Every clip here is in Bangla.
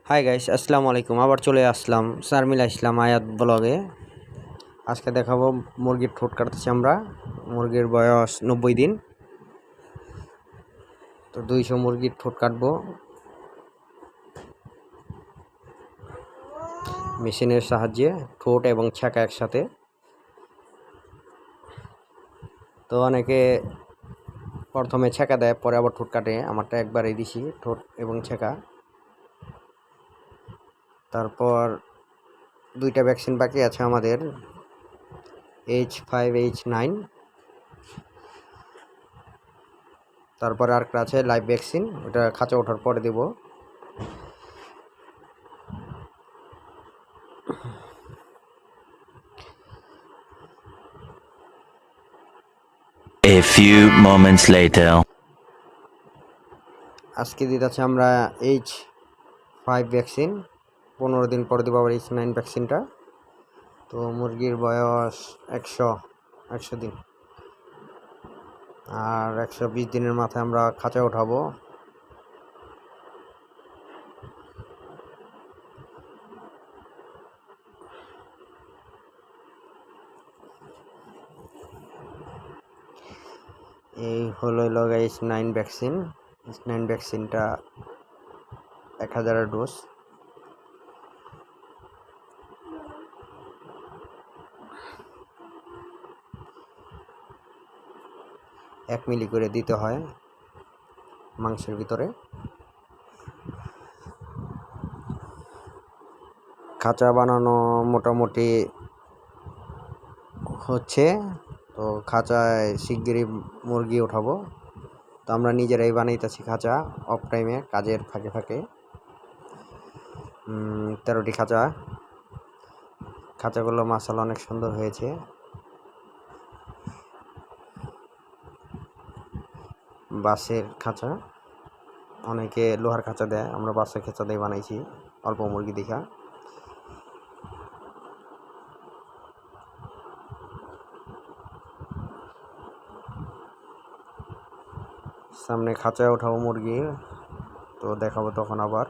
হাই গাইস, আসসালামু আলাইকুম। আবার চলে আসলাম শারমিলা ইসলাম আয়াত ব্লগে। আজকে দেখাবো মুরগির ঠোঁট কাটতেছি আমরা। মুরগির বয়স 90 দিন। তো 200 মুরগির ঠোঁট কাটবো মেশিনের সাহায্যে, ঠোঁট এবং ছ্যাঁকা একসাথে। তো অনেকে প্রথমে ছ্যাঁকা দেয়, পরে আবার ঠোঁট কাটে। আমারটা একবারেই দিছি, ঠোঁট এবং ছ্যাঁকা। তারপর 2টা ভ্যাকসিন বাকি আছে আমাদের, H5 H9। তারপরে আরেকটা আছে লাইভ ভ্যাকসিন, ওটা খাঁচা ওঠার পরে দেব। A few moments later. আজকে দিতেছি আমরা H5 ভ্যাকসিন, 15 দিন পরে দেবো আবার H9 ভ্যাকসিনটা। তো মুরগির বয়স 100 দিন, আর 120 দিনের মাথায় আমরা খাঁচা উঠাবো। এই হলো H9 ভ্যাকসিন। H9 ভ্যাকসিনটা 1000 ডোজ। এক মিলি করে দিতে হয় মাংসের ভিতরে। খাঁচা বানানো মোটামুটি হচ্ছে। তো খাঁচায় শিগগিরই মুরগি উঠাবো। তো আমরা নিজেরাই বানাইতেছি খাঁচা, অফ টাইমে, কাজের ফাঁকে ফাঁকে। 13টি খাঁচাগুলো মাশাআল্লাহ অনেক সুন্দর হয়েছে। বাঁশের খাঁচা, অনেকে লোহার খাঁচা দেয়, আমরা বাঁশের খাঁচা দিয়ে বানাইছি অল্প মুরগি দেখা। সামনে খাঁচায় ওঠাবো মুরগি, তো দেখাবো তখন আবার।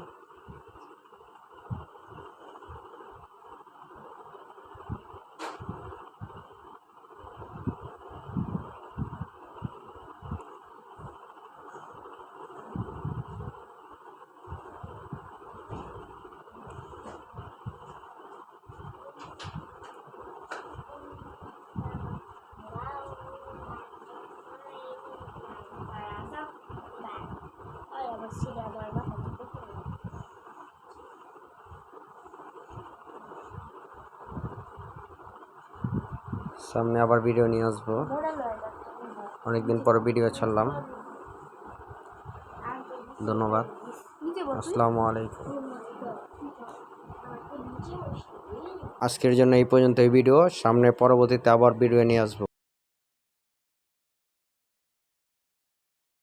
সামনে আবার ভিডিও নিয়ে আসবো, অনেকদিন পর ভিডিও ছাড়লাম। ধন্যবাদ, আসসালামু আলাইকুম। আজকের জন্য এই পর্যন্ত এই ভিডিও। সামনে পরবর্তীতে আবার ভিডিও নিয়ে আসবো।